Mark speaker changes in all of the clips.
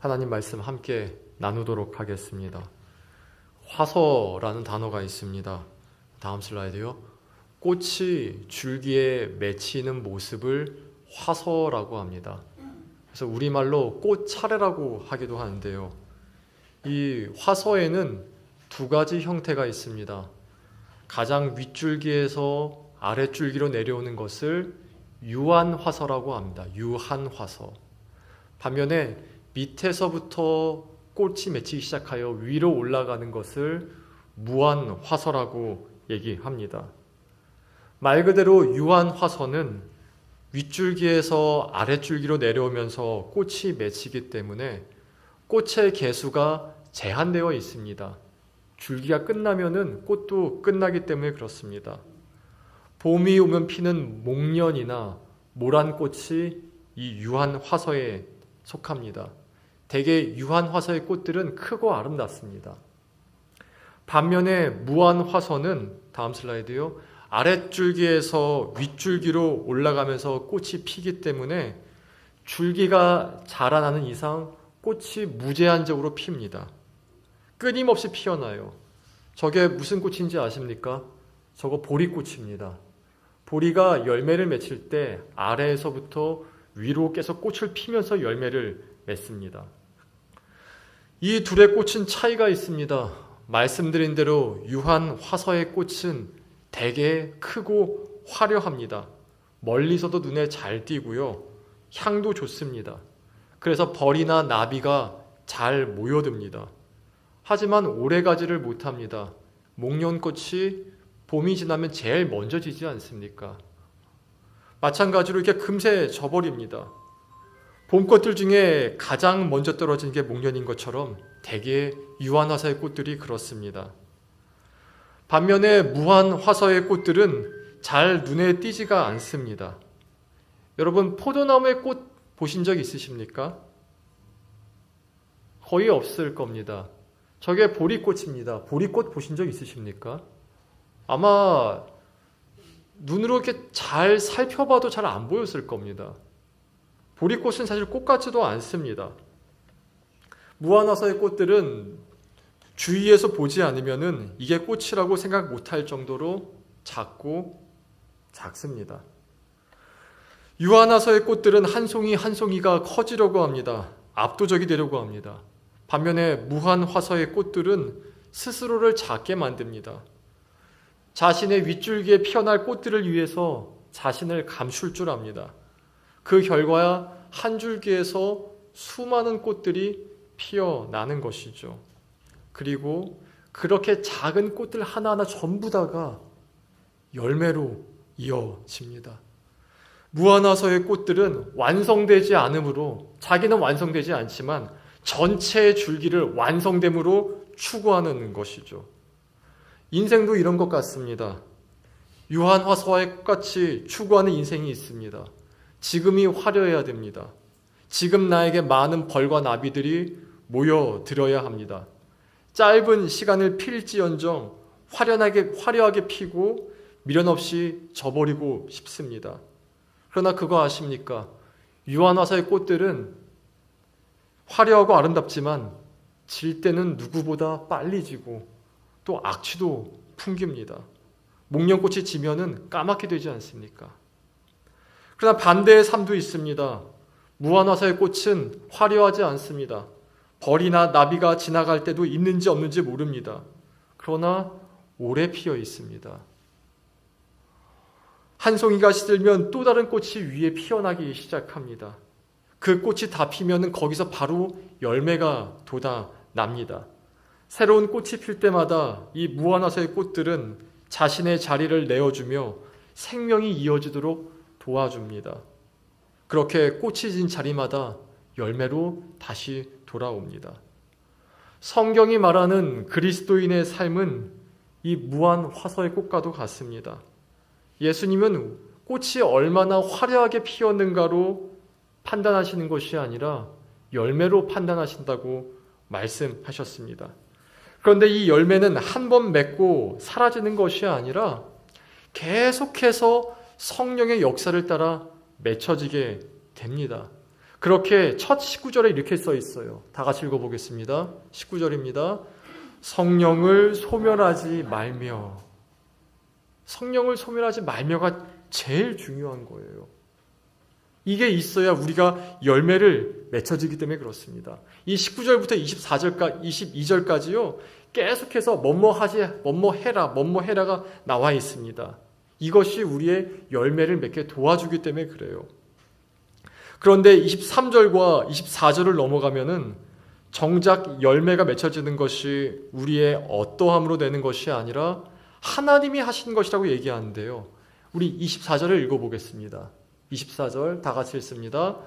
Speaker 1: 하나님 말씀 함께 나누도록 하겠습니다. 화서라는 단어가 있습니다. 다음 슬라이드요. 꽃이 줄기에 맺히는 모습을 화서라고 합니다. 그래서 우리말로 꽃차례라고 하기도 하는데요. 이 화서에는 두 가지 형태가 있습니다. 가장 윗줄기에서 아랫줄기로 내려오는 것을 유한화서라고 합니다. 유한화서. 반면에 밑에서부터 꽃이 맺히기 시작하여 위로 올라가는 것을 무한화서라고 얘기합니다. 말 그대로 유한화서는 윗줄기에서 아랫줄기로 내려오면서 꽃이 맺히기 때문에 꽃의 개수가 제한되어 있습니다. 줄기가 끝나면은 꽃도 끝나기 때문에 그렇습니다. 봄이 오면 피는 목련이나 모란꽃이 이 유한화서에 속합니다. 대개 유한화서의 꽃들은 크고 아름답습니다. 반면에 무한화서는 다음 슬라이드요. 아랫줄기에서 윗줄기로 올라가면서 꽃이 피기 때문에 줄기가 자라나는 이상 꽃이 무제한적으로 핍니다. 끊임없이 피어나요. 저게 무슨 꽃인지 아십니까? 저거 보리꽃입니다. 보리가 열매를 맺힐 때 아래에서부터 위로 계속 꽃을 피면서 열매를 맺습니다. 이 둘의 꽃은 차이가 있습니다. 말씀드린 대로 유한화서의 꽃은 되게 크고 화려합니다. 멀리서도 눈에 잘 띄고요. 향도 좋습니다. 그래서 벌이나 나비가 잘 모여듭니다. 하지만 오래가지를 못합니다. 목련꽃이 봄이 지나면 제일 먼저 지지 않습니까? 마찬가지로 이렇게 금세 져버립니다. 봄꽃들 중에 가장 먼저 떨어지는 게 목련인 것처럼 대개 유한화서의 꽃들이 그렇습니다. 반면에 무한화서의 꽃들은 잘 눈에 띄지가 않습니다. 여러분, 포도나무의 꽃 보신 적 있으십니까? 거의 없을 겁니다. 저게 보리꽃입니다. 보리꽃 보신 적 있으십니까? 아마 눈으로 이렇게 잘 살펴봐도 잘 안 보였을 겁니다. 보리꽃은 사실 꽃 같지도 않습니다. 무한화서의 꽃들은 주위에서 보지 않으면은 이게 꽃이라고 생각 못할 정도로 작고 작습니다. 유한화서의 꽃들은 한 송이 한 송이가 커지려고 합니다. 압도적이 되려고 합니다. 반면에 무한화서의 꽃들은 스스로를 작게 만듭니다. 자신의 윗줄기에 피어날 꽃들을 위해서 자신을 감출 줄 압니다. 그 결과야 한 줄기에서 수많은 꽃들이 피어나는 것이죠. 그리고 그렇게 작은 꽃들 하나하나 전부 다가 열매로 이어집니다. 무한화서의 꽃들은 완성되지 않으므로 자기는 완성되지 않지만 전체의 줄기를 완성됨으로 추구하는 것이죠. 인생도 이런 것 같습니다. 유한화서와 꽃같이 추구하는 인생이 있습니다. 지금이 화려해야 됩니다. 지금 나에게 많은 벌과 나비들이 모여들어야 합니다. 짧은 시간을 필지언정 화려하게 피고 미련 없이 져버리고 싶습니다. 그러나 그거 아십니까? 유한화서의 꽃들은 화려하고 아름답지만 질 때는 누구보다 빨리 지고 또 악취도 풍깁니다. 목련꽃이 지면은 까맣게 되지 않습니까? 그러나 반대의 삶도 있습니다. 무한화서의 꽃은 화려하지 않습니다. 벌이나 나비가 지나갈 때도 있는지 없는지 모릅니다. 그러나 오래 피어 있습니다. 한 송이가 시들면 또 다른 꽃이 위에 피어나기 시작합니다. 그 꽃이 다 피면은 거기서 바로 열매가 돋아납니다. 새로운 꽃이 필 때마다 이 무한화서의 꽃들은 자신의 자리를 내어주며 생명이 이어지도록 도와줍니다. 그렇게 꽃이 진 자리마다 열매로 다시 돌아옵니다. 성경이 말하는 그리스도인의 삶은 이 무한화서의 꽃과도 같습니다. 예수님은 꽃이 얼마나 화려하게 피었는가로 판단하시는 것이 아니라 열매로 판단하신다고 말씀하셨습니다. 그런데 이 열매는 한 번 맺고 사라지는 것이 아니라 계속해서 성령의 역사를 따라 맺혀지게 됩니다. 그렇게 첫 19절에 이렇게 써 있어요. 다 같이 읽어보겠습니다. 19절입니다. 성령을 소멸하지 말며. 성령을 소멸하지 말며가 제일 중요한 거예요. 이게 있어야 우리가 열매를 맺혀지기 때문에 그렇습니다. 이 19절부터 22절까지요. 계속해서 뭐뭐 해라가 나와 있습니다. 이것이 우리의 열매를 맺게 도와주기 때문에 그래요. 그런데 23절과 24절을 넘어가면은 정작 열매가 맺혀지는 것이 우리의 어떠함으로 되는 것이 아니라 하나님이 하신 것이라고 얘기하는데요. 우리 24절을 읽어보겠습니다. 24절 다 같이 읽습니다.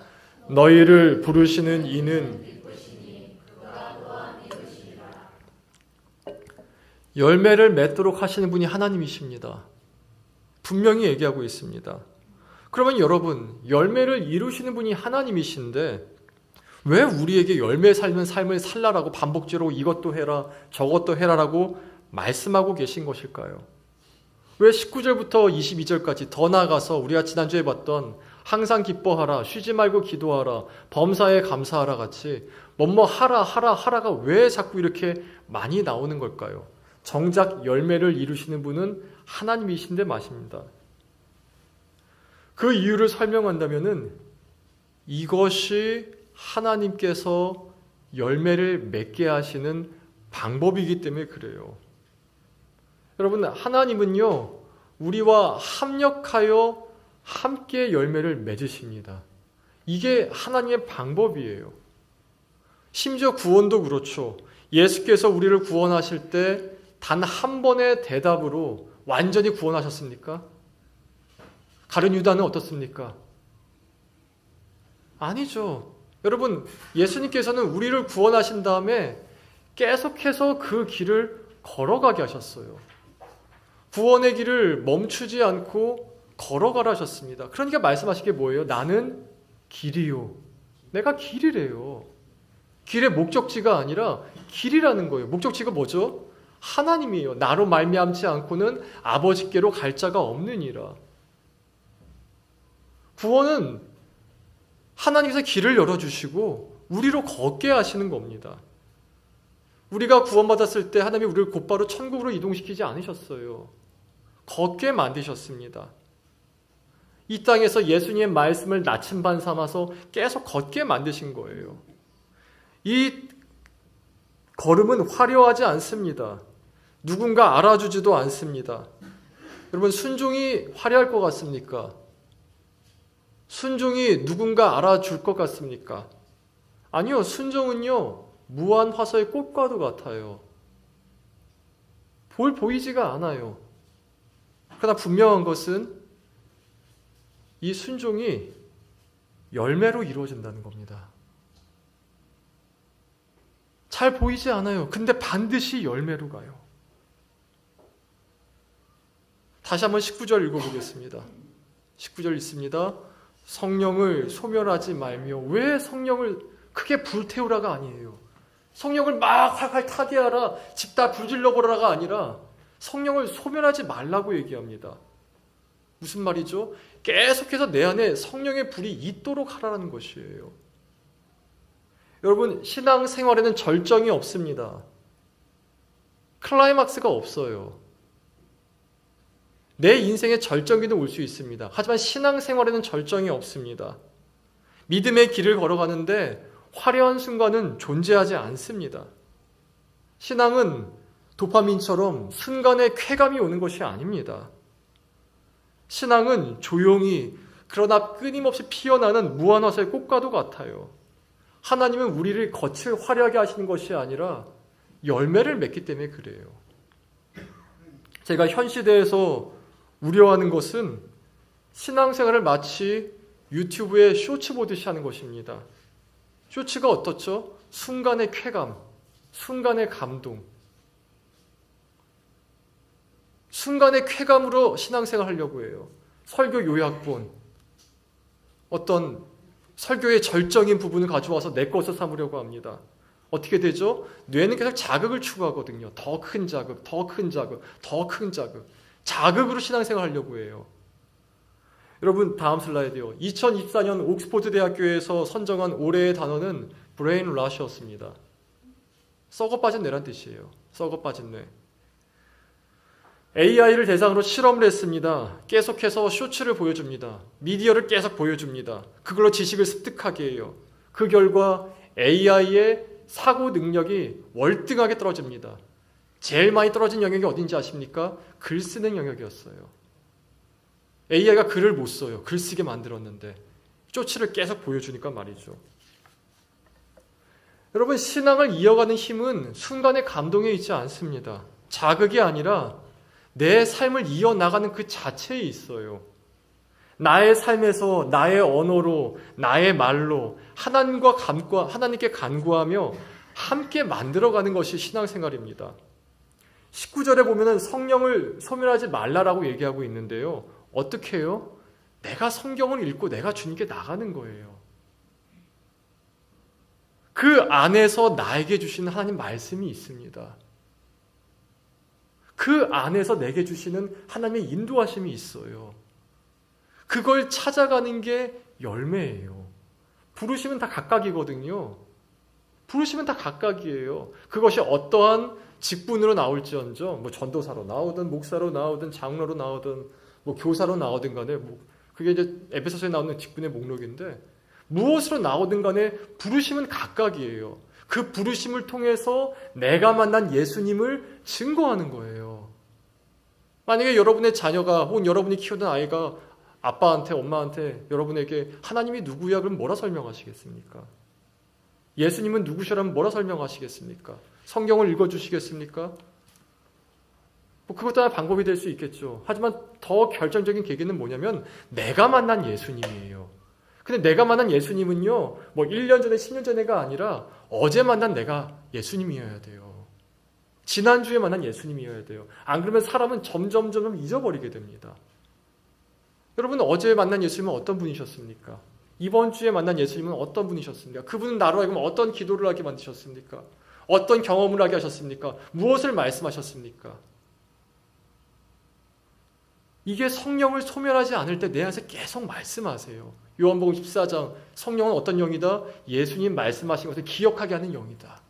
Speaker 1: 너희를 부르시는 이는 열매를 맺도록 하시는 분이 하나님이십니다. 분명히 얘기하고 있습니다. 그러면 여러분, 열매를 이루시는 분이 하나님이신데 왜 우리에게 열매 살면 삶을 살라라고 반복적으로 이것도 해라 저것도 해라라고 말씀하고 계신 것일까요? 왜 19절부터 22절까지 더 나아가서 우리가 지난주에 봤던 항상 기뻐하라, 쉬지 말고 기도하라, 범사에 감사하라 같이 뭐뭐 하라가 왜 자꾸 이렇게 많이 나오는 걸까요? 정작 열매를 이루시는 분은 하나님이신데 말입니다. 그 이유를 설명한다면은 이것이 하나님께서 열매를 맺게 하시는 방법이기 때문에 그래요. 여러분, 하나님은요, 우리와 합력하여 함께 열매를 맺으십니다. 이게 하나님의 방법이에요. 심지어 구원도 그렇죠. 예수께서 우리를 구원하실 때 단 한 번의 대답으로 완전히 구원하셨습니까? 가룟 유다는 어떻습니까? 아니죠. 여러분, 예수님께서는 우리를 구원하신 다음에 계속해서 그 길을 걸어가게 하셨어요. 구원의 길을 멈추지 않고 걸어가라 하셨습니다. 그러니까 말씀하신 게 뭐예요? 나는 길이요. 내가 길이래요. 길의 목적지가 아니라 길이라는 거예요. 목적지가 뭐죠? 하나님이에요. 나로 말미암지 않고는 아버지께로 갈 자가 없느니라. 구원은 하나님께서 길을 열어주시고 우리로 걷게 하시는 겁니다. 우리가 구원받았을 때 하나님이 우리를 곧바로 천국으로 이동시키지 않으셨어요. 걷게 만드셨습니다. 이 땅에서 예수님의 말씀을 나침반 삼아서 계속 걷게 만드신 거예요. 이 걸음은 화려하지 않습니다. 누군가 알아주지도 않습니다. 여러분, 순종이 화려할 것 같습니까? 순종이 누군가 알아줄 것 같습니까? 아니요, 순종은요, 무한 화서의 꽃과도 같아요. 보이지가 않아요. 그러나 분명한 것은 이 순종이 열매로 이루어진다는 겁니다. 잘 보이지 않아요. 근데 반드시 열매로 가요. 다시 한번 19절 읽어보겠습니다. 19절 있습니다. 성령을 소멸하지 말며. 왜 성령을 크게 불태우라가 아니에요. 성령을 막 활활 타게 하라, 집 다 불질러버려라가 아니라 성령을 소멸하지 말라고 얘기합니다. 무슨 말이죠? 계속해서 내 안에 성령의 불이 있도록 하라는 것이에요. 여러분, 신앙생활에는 절정이 없습니다. 클라이막스가 없어요. 내 인생의 절정기는 올 수 있습니다. 하지만 신앙생활에는 절정이 없습니다. 믿음의 길을 걸어가는데 화려한 순간은 존재하지 않습니다. 신앙은 도파민처럼 순간의 쾌감이 오는 것이 아닙니다. 신앙은 조용히 그러나 끊임없이 피어나는 무한화서의 꽃과도 같아요. 하나님은 우리를 겉을 화려하게 하시는 것이 아니라 열매를 맺기 때문에 그래요. 제가 현 시대에서 우려하는 것은 신앙생활을 마치 유튜브에 쇼츠 보듯이 하는 것입니다. 쇼츠가 어떻죠? 순간의 쾌감, 순간의 감동, 순간의 쾌감으로 신앙생활 하려고 해요. 설교 요약본, 어떤 설교의 절정인 부분을 가져와서 내 것을 삼으려고 합니다. 어떻게 되죠? 뇌는 계속 자극을 추구하거든요. 더 큰 자극, 더 큰 자극, 더 큰 자극. 자극으로 신앙생활 하려고 해요. 여러분 다음 슬라이드요. 2024년 옥스포드 대학교에서 선정한 올해의 단어는 브레인 러시였습니다. 썩어 빠진 뇌란 뜻이에요. 썩어 빠진 뇌. AI를 대상으로 실험을 했습니다. 계속해서 쇼츠를 보여줍니다. 미디어를 계속 보여줍니다. 그걸로 지식을 습득하게 해요. 그 결과 AI의 사고 능력이 월등하게 떨어집니다. 제일 많이 떨어진 영역이 어딘지 아십니까? 글 쓰는 영역이었어요. AI가 글을 못 써요. 글 쓰게 만들었는데 쇼츠를 계속 보여주니까 말이죠. 여러분, 신앙을 이어가는 힘은 순간의 감동에 있지 않습니다. 자극이 아니라 내 삶을 이어나가는 그 자체에 있어요. 나의 삶에서 나의 언어로 나의 말로 하나님께 간구하며 함께 만들어가는 것이 신앙생활입니다. 19절에 보면 성령을 소멸하지 말라라고 얘기하고 있는데요. 어떻게 해요? 내가 성경을 읽고 내가 주님께 나가는 거예요. 그 안에서 나에게 주시는 하나님 말씀이 있습니다. 그 안에서 내게 주시는 하나님의 인도하심이 있어요. 그걸 찾아가는 게 열매예요. 부르시면 다 각각이거든요. 부르시면 다 각각이에요. 그것이 어떠한 직분으로 나올지언정, 전도사로 나오든 목사로 나오든 장로로 나오든 교사로 나오든 간에 그게 이제 에베소서에 나오는 직분의 목록인데 무엇으로 나오든 간에 부르심은 각각이에요. 그 부르심을 통해서 내가 만난 예수님을 증거하는 거예요. 만약에 여러분의 자녀가 혹은 여러분이 키우던 아이가 아빠한테 엄마한테 여러분에게 하나님이 누구야? 그럼 뭐라 설명하시겠습니까? 예수님은 누구시라면 뭐라 설명하시겠습니까? 성경을 읽어주시겠습니까? 그것도 하나 방법이 될 수 있겠죠. 하지만 더 결정적인 계기는 뭐냐면 내가 만난 예수님이에요. 근데 내가 만난 예수님은요, 1년 전에 10년 전에가 아니라 어제 만난 내가 예수님이어야 돼요. 지난주에 만난 예수님이어야 돼요. 안 그러면 사람은 점점 잊어버리게 됩니다. 여러분, 어제 만난 예수님은 어떤 분이셨습니까? 이번 주에 만난 예수님은 어떤 분이셨습니까? 그분은 나로 하여금 어떤 기도를 하게 만드셨습니까? 어떤 경험을 하게 하셨습니까? 무엇을 말씀하셨습니까? 이게 성령을 소멸하지 않을 때 내 안에서 계속 말씀하세요. 요한복음 14장, 성령은 어떤 영이다? 예수님 말씀하신 것을 기억하게 하는 영이다.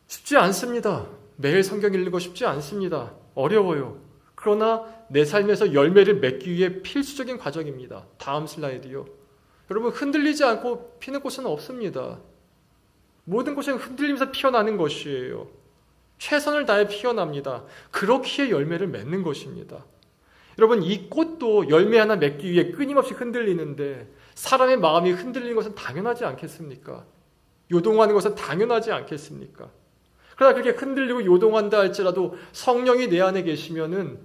Speaker 1: 쉽지 않습니다. 매일 성경 읽는 거 쉽지 않습니다. 어려워요. 그러나 내 삶에서 열매를 맺기 위해 필수적인 과정입니다. 다음 슬라이드요. 여러분, 흔들리지 않고 피는 꽃은 없습니다. 모든 꽃은 흔들리면서 피어나는 것이에요. 최선을 다해 피어납니다. 그렇기에 열매를 맺는 것입니다. 여러분, 이 꽃도 열매 하나 맺기 위해 끊임없이 흔들리는데 사람의 마음이 흔들리는 것은 당연하지 않겠습니까? 요동하는 것은 당연하지 않겠습니까? 그러나 그렇게 흔들리고 요동한다 할지라도 성령이 내 안에 계시면은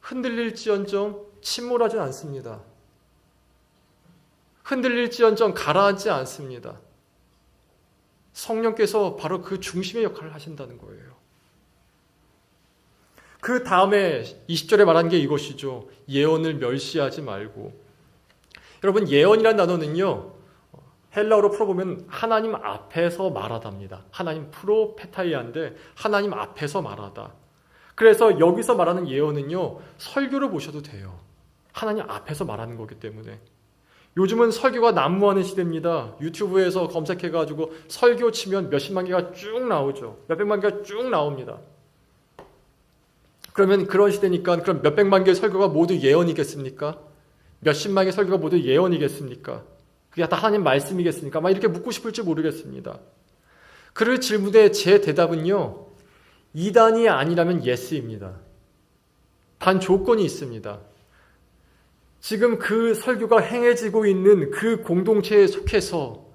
Speaker 1: 흔들릴지언정 침몰하지 않습니다. 흔들릴지언정 가라앉지 않습니다. 성령께서 바로 그 중심의 역할을 하신다는 거예요. 그 다음에 20절에 말한 게 이것이죠. 예언을 멸시하지 말고. 여러분, 예언이라는 단어는요, 헬라어로 풀어보면 하나님 앞에서 말하다입니다. 하나님 프로페타이아인데 하나님 앞에서 말하다. 그래서 여기서 말하는 예언은요, 설교를 보셔도 돼요. 하나님 앞에서 말하는 거기 때문에. 요즘은 설교가 난무하는 시대입니다. 유튜브에서 검색해가지고 설교 치면 몇십만 개가 쭉 나오죠. 몇백만 개가 쭉 나옵니다. 그러면 그런 시대니까 그럼 몇백만 개의 설교가 모두 예언이겠습니까? 몇십만 개의 설교가 모두 예언이겠습니까? 그게 다 하나님 말씀이겠습니까? 막 이렇게 묻고 싶을지 모르겠습니다. 그 질문에 제 대답은요, 이단이 아니라면 예스입니다. 단 조건이 있습니다. 지금 그 설교가 행해지고 있는 그 공동체에 속해서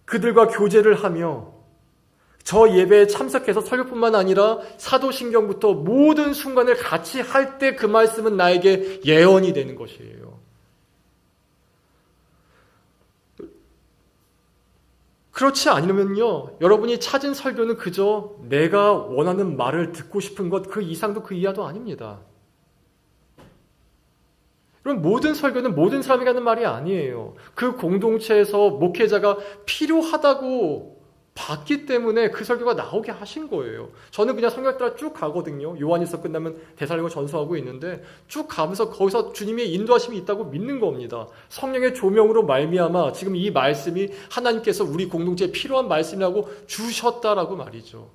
Speaker 1: 그들과 교제를 하며 저 예배에 참석해서 설교뿐만 아니라 사도신경부터 모든 순간을 같이 할 때 그 말씀은 나에게 예언이 되는 것이에요. 그렇지 않으면요, 여러분이 찾은 설교는 그저 내가 원하는 말을 듣고 싶은 것 그 이상도 그 이하도 아닙니다. 그럼 모든 설교는 모든 사람이 하는 말이 아니에요. 그 공동체에서 목회자가 필요하다고 봤기 때문에 그 설교가 나오게 하신 거예요. 저는 그냥 성경 따라 쭉 가거든요. 요한일서 끝나면 데살로니가 전서하고 있는데 쭉 가면서 거기서 주님의 인도하심이 있다고 믿는 겁니다. 성령의 조명으로 말미암아 지금 이 말씀이 하나님께서 우리 공동체에 필요한 말씀이라고 주셨다라고 말이죠.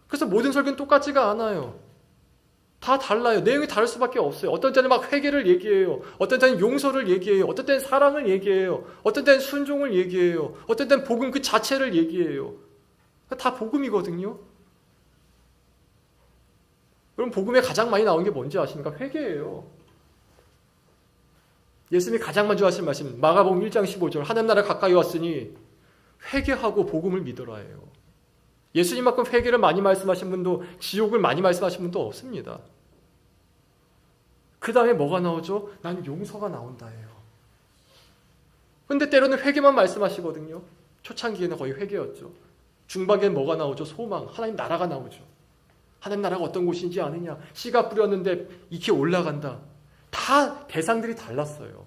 Speaker 1: 그래서 모든 설교는 똑같지가 않아요. 다 달라요. 내용이 다를 수밖에 없어요. 어떤 때는 막 회개를 얘기해요. 어떤 때는 용서를 얘기해요. 어떤 때는 사랑을 얘기해요. 어떤 때는 순종을 얘기해요. 어떤 때는 복음 그 자체를 얘기해요. 다 복음이거든요. 그럼 복음에 가장 많이 나온 게 뭔지 아십니까? 회개예요. 예수님이 가장 먼저 하신 말씀 마가복음 1장 15절 하나님 나라 가까이 왔으니 회개하고 복음을 믿으라예요. 예수님만큼 회개를 많이 말씀하신 분도 지옥을 많이 말씀하신 분도 없습니다. 그 다음에 뭐가 나오죠? 난 용서가 나온다예요. 근데 때로는 회개만 말씀하시거든요. 초창기에는 거의 회개였죠. 중반기에는 뭐가 나오죠? 소망, 하나님 나라가 나오죠. 하나님 나라가 어떤 곳인지 아느냐? 씨가 뿌렸는데 익히 올라간다. 다 대상들이 달랐어요.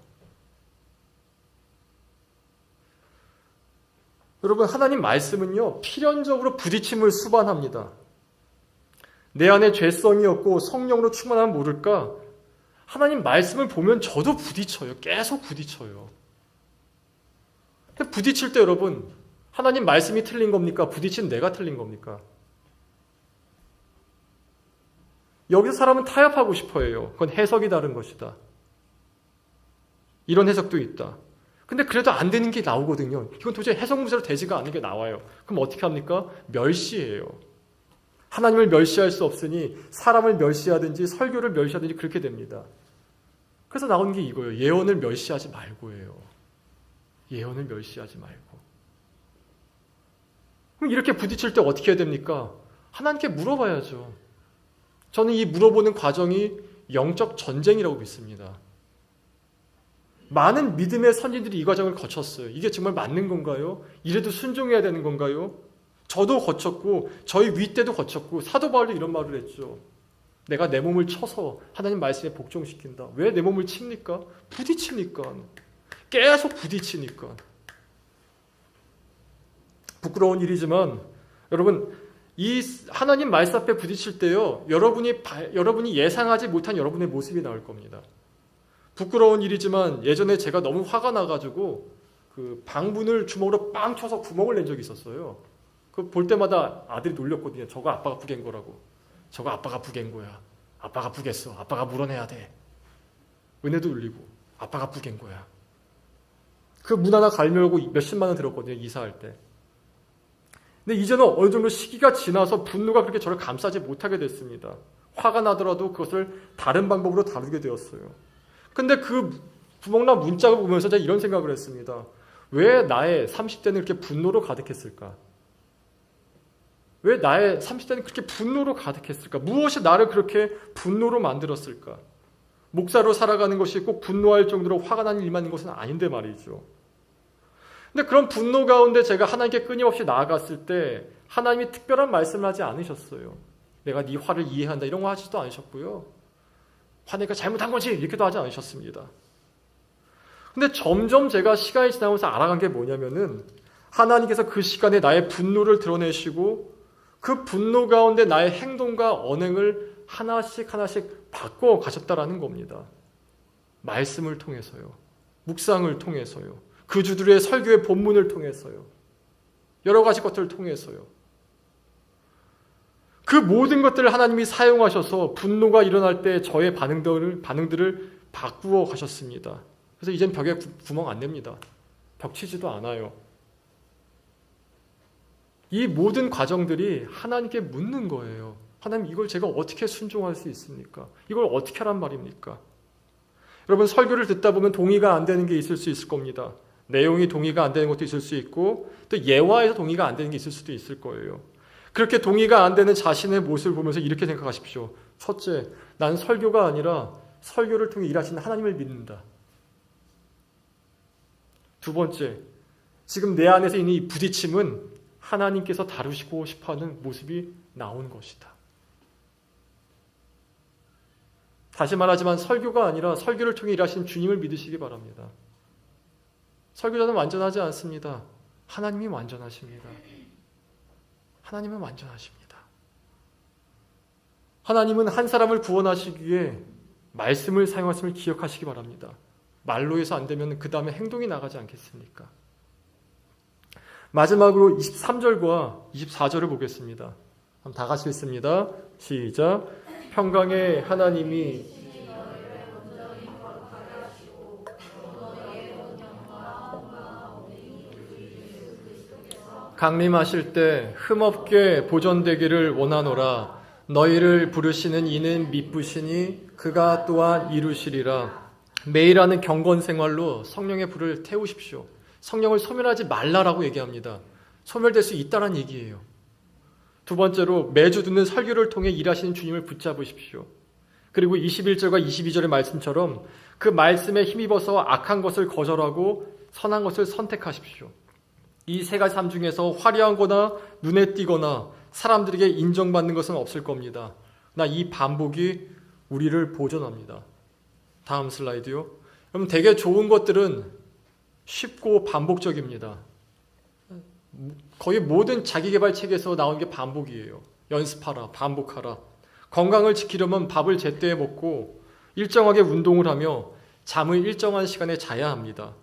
Speaker 1: 여러분, 하나님 말씀은요, 필연적으로 부딪힘을 수반합니다. 내 안에 죄성이 없고 성령으로 충만하면 모를까? 하나님 말씀을 보면 저도 부딪혀요. 계속 부딪혀요. 부딪힐 때 여러분, 하나님 말씀이 틀린 겁니까? 부딪힌 내가 틀린 겁니까? 여기서 사람은 타협하고 싶어 해요. 그건 해석이 다른 것이다. 이런 해석도 있다. 근데 그래도 안 되는 게 나오거든요. 이건 도저히 해석 문제로 되지가 않는 게 나와요. 그럼 어떻게 합니까? 멸시해요. 하나님을 멸시할 수 없으니 사람을 멸시하든지 설교를 멸시하든지 그렇게 됩니다. 그래서 나온 게 이거예요. 예언을 멸시하지 말고예요. 예언을 멸시하지 말고. 그럼 이렇게 부딪힐 때 어떻게 해야 됩니까? 하나님께 물어봐야죠. 저는 이 물어보는 과정이 영적 전쟁이라고 믿습니다. 많은 믿음의 선진들이 이 과정을 거쳤어요. 이게 정말 맞는 건가요? 이래도 순종해야 되는 건가요? 저도 거쳤고 저희 위 때도 거쳤고 사도 바울도 이런 말을 했죠. 내가 내 몸을 쳐서 하나님 말씀에 복종시킨다. 왜 내 몸을 칩니까? 부딪히니까. 계속 부딪히니까. 부끄러운 일이지만 여러분 이 하나님 말씀 앞에 부딪힐 때요. 여러분이 예상하지 못한 여러분의 모습이 나올 겁니다. 부끄러운 일이지만 예전에 제가 너무 화가 나가지고 그 방문을 주먹으로 빵 쳐서 구멍을 낸 적이 있었어요. 그 볼 때마다 아들이 놀렸거든요. 저거 아빠가 부갠 거라고. 저거 아빠가 부갠 거야. 아빠가 부겠어. 아빠가 물어내야 돼. 은혜도 울리고 아빠가 부갠 거야. 그 문 하나 갈려고 몇십만 원 들었거든요. 이사할 때. 근데 이제는 어느 정도 시기가 지나서 분노가 그렇게 저를 감싸지 못하게 됐습니다. 화가 나더라도 그것을 다른 방법으로 다루게 되었어요. 근데 그 구멍난 문짝을 보면서 제가 이런 생각을 했습니다. 왜 나의 30대는 그렇게 분노로 가득했을까? 왜 나의 30대는 그렇게 분노로 가득했을까? 무엇이 나를 그렇게 분노로 만들었을까? 목사로 살아가는 것이 꼭 분노할 정도로 화가 나는 일만 있는 것은 아닌데 말이죠. 근데 그런 분노 가운데 제가 하나님께 끊임없이 나아갔을 때 하나님이 특별한 말씀을 하지 않으셨어요. 내가 네 화를 이해한다 이런 거 하지도 않으셨고요. 화내니까 잘못한 거지 이렇게도 하지 않으셨습니다. 근데 점점 제가 시간이 지나면서 알아간 게 뭐냐면은 하나님께서 그 시간에 나의 분노를 드러내시고 그 분노 가운데 나의 행동과 언행을 하나씩 바꿔 가셨다라는 겁니다. 말씀을 통해서요. 묵상을 통해서요. 그 주들의 설교의 본문을 통해서요. 여러 가지 것들을 통해서요. 그 모든 것들을 하나님이 사용하셔서 분노가 일어날 때 저의 반응들을 바꾸어 가셨습니다. 그래서 이젠 벽에 구멍 안 냅니다. 벽 치지도 않아요. 이 모든 과정들이 하나님께 묻는 거예요. 하나님 이걸 제가 어떻게 순종할 수 있습니까? 이걸 어떻게 하란 말입니까? 여러분 설교를 듣다 보면 동의가 안 되는 게 있을 수 있을 겁니다. 내용이 동의가 안 되는 것도 있을 수 있고 또 예화에서 동의가 안 되는 게 있을 수도 있을 거예요. 그렇게 동의가 안 되는 자신의 모습을 보면서 이렇게 생각하십시오. 첫째, 난 설교가 아니라 설교를 통해 일하시는 하나님을 믿는다. 두 번째, 지금 내 안에서 있는 이 부딪힘은 하나님께서 다루시고 싶어하는 모습이 나온 것이다. 다시 말하지만 설교가 아니라 설교를 통해 일하시는 주님을 믿으시기 바랍니다. 설교자는 완전하지 않습니다. 하나님이 완전하십니다. 하나님은 완전하십니다. 하나님은 한 사람을 구원하시기 위해 말씀을 사용하심을 기억하시기 바랍니다. 말로 해서 안 되면 그 다음에 행동이 나가지 않겠습니까? 마지막으로 23절과 24절을 보겠습니다. 한번 다 같이 읽습니다. 시작. 평강의 하나님이 강림하실 때 흠없게 보존되기를 원하노라. 너희를 부르시는 이는 미쁘시니 그가 또한 이루시리라. 매일 하는 경건 생활로 성령의 불을 태우십시오. 성령을 소멸하지 말라라고 얘기합니다. 소멸될 수 있다는 얘기예요. 두 번째로 매주 듣는 설교를 통해 일하시는 주님을 붙잡으십시오. 그리고 21절과 22절의 말씀처럼 그 말씀에 힘입어서 악한 것을 거절하고 선한 것을 선택하십시오. 이 세 가지 삶 중에서 화려한 거나 눈에 띄거나 사람들에게 인정받는 것은 없을 겁니다. 그러나 이 반복이 우리를 보존합니다. 다음 슬라이드요. 여러분, 되게 좋은 것들은 쉽고 반복적입니다. 거의 모든 자기계발 책에서 나온 게 반복이에요. 연습하라, 반복하라. 건강을 지키려면 밥을 제때에 먹고 일정하게 운동을 하며 잠을 일정한 시간에 자야 합니다.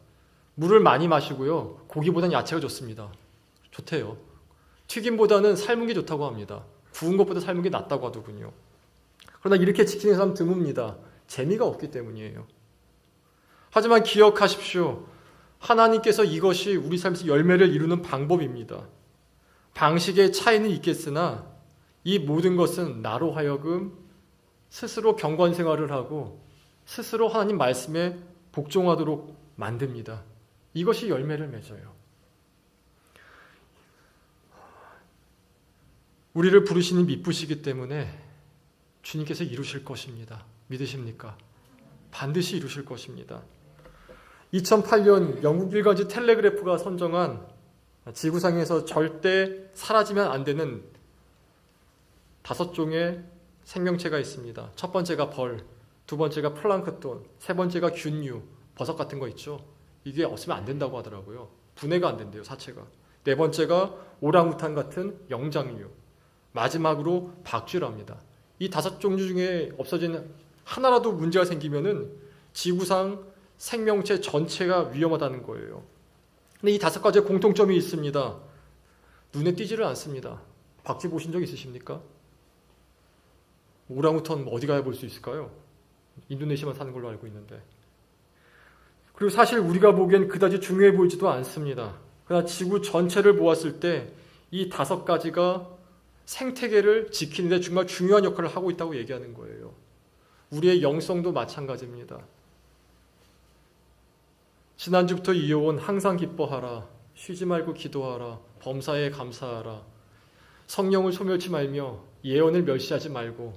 Speaker 1: 물을 많이 마시고요. 고기보다는 야채가 좋습니다. 좋대요. 튀김보다는 삶은 게 좋다고 합니다. 구운 것보다 삶은 게 낫다고 하더군요. 그러나 이렇게 지키는 사람 드뭅니다. 재미가 없기 때문이에요. 하지만 기억하십시오. 하나님께서 이것이 우리 삶에서 열매를 이루는 방법입니다. 방식의 차이는 있겠으나 이 모든 것은 나로 하여금 스스로 경건 생활을 하고 스스로 하나님 말씀에 복종하도록 만듭니다. 이것이 열매를 맺어요. 우리를 부르시는 미쁘시기 때문에 주님께서 이루실 것입니다. 믿으십니까? 반드시 이루실 것입니다. 2008년 영국 일간지 텔레그래프가 선정한 지구상에서 절대 사라지면 안 되는 5종의 생명체가 있습니다. 첫 번째가 벌, 두 번째가 플랑크톤, 세 번째가 균류, 버섯 같은 거 있죠. 이게 없으면 안 된다고 하더라고요. 분해가 안 된대요, 사체가. 네 번째가 오랑우탄 같은 영장류, 마지막으로 박쥐랍니다. 이 5종류 중에 없어지는 하나라도 문제가 생기면은 지구상 생명체 전체가 위험하다는 거예요. 근데 이 5가지의 공통점이 있습니다. 눈에 띄지를 않습니다. 박쥐 보신 적 있으십니까? 오랑우탄 어디 가야 볼 수 있을까요? 인도네시아만 사는 걸로 알고 있는데. 그리고 사실 우리가 보기엔 그다지 중요해 보이지도 않습니다. 그러나 지구 전체를 보았을 때 이 5가지가 생태계를 지키는 데 정말 중요한 역할을 하고 있다고 얘기하는 거예요. 우리의 영성도 마찬가지입니다. 지난주부터 이어온 항상 기뻐하라, 쉬지 말고 기도하라, 범사에 감사하라, 성령을 소멸치 말며 예언을 멸시하지 말고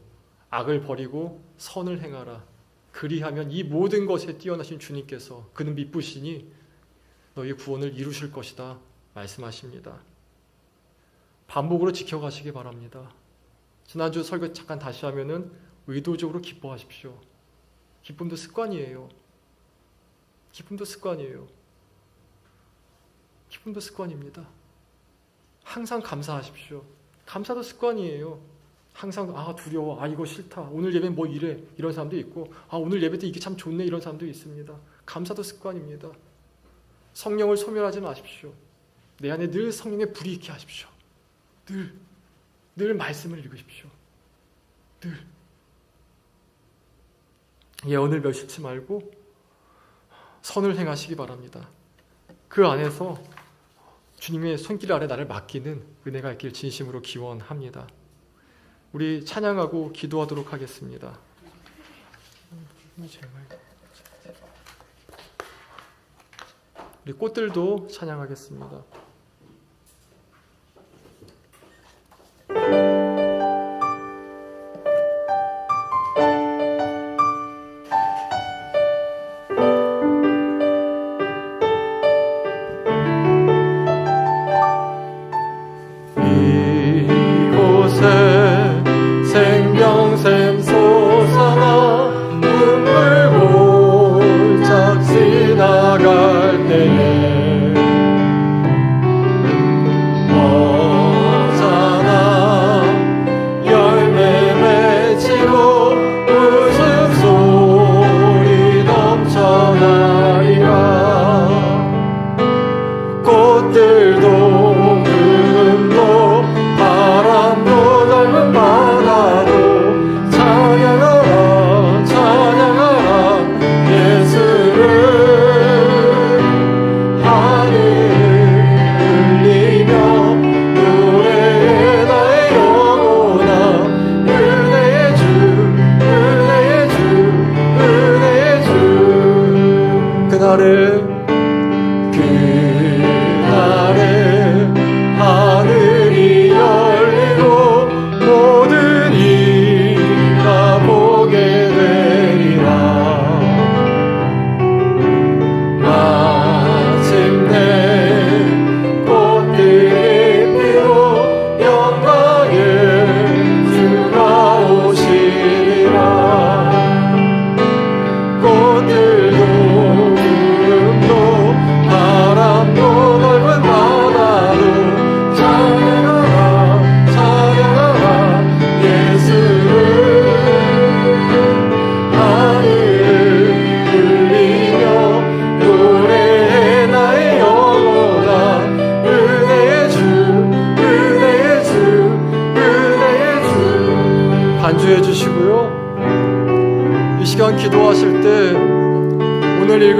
Speaker 1: 악을 버리고 선을 행하라. 그리하면 이 모든 것에 뛰어나신 주님께서 그는 미쁘시니 너희 구원을 이루실 것이다 말씀하십니다. 반복으로 지켜가시기 바랍니다. 지난주 설교 잠깐 다시 하면은 의도적으로 기뻐하십시오. 기쁨도 습관이에요. 기쁨도 습관이에요. 기쁨도 습관입니다. 항상 감사하십시오. 감사도 습관이에요. 항상 두려워, 이거 싫다, 오늘 예배 뭐 이래, 이런 사람도 있고 오늘 예배 때 이게 참 좋네, 이런 사람도 있습니다. 감사도 습관입니다. 성령을 소멸하지 마십시오. 내 안에 늘 성령의 불이 있게 하십시오. 늘 말씀을 읽으십시오. 늘 예언을 멸시치 말고 선을 행하시기 바랍니다. 그 안에서 주님의 손길 아래 나를 맡기는 은혜가 있길 진심으로 기원합니다. 우리 찬양하고 기도하도록 하겠습니다. 우리 꽃들도 찬양하겠습니다.
Speaker 2: 생명샘 솟아나 눈물 골짝 지나갈 때에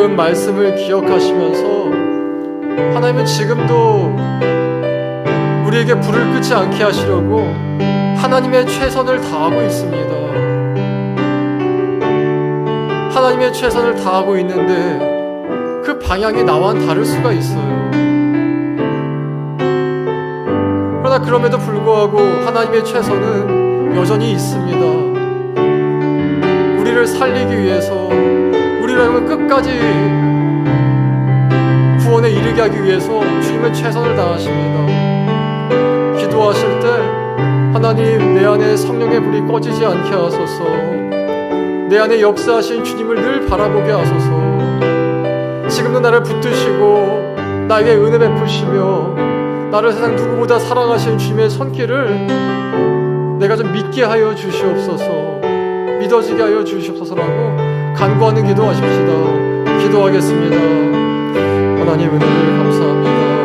Speaker 1: 들은 말씀을 기억하시면서 하나님은 지금도 우리에게 불을 끄지 않게 하시려고 하나님의 최선을 다하고 있습니다. 하나님의 최선을 다하고 있는데 그 방향이 나와는 다를 수가 있어요. 그러나 그럼에도 불구하고 하나님의 최선은 여전히 있습니다. 우리를 살리기 위해서, 우리를 끝까지 구원에 이르게 하기 위해서 주님은 최선을 다하십니다. 기도하실 때 하나님, 내 안에 성령의 불이 꺼지지 않게 하소서, 내 안에 역사하신 주님을 늘 바라보게 하소서, 지금도 나를 붙드시고 나에게 은혜 베푸시며 나를 세상 누구보다 사랑하시는 주님의 손길을 내가 좀 믿게 하여 주시옵소서, 믿어지게 하여 주시옵소서라고 간구하는 기도하십시다. 기도하겠습니다. 하나님, 은혜를 감사합니다.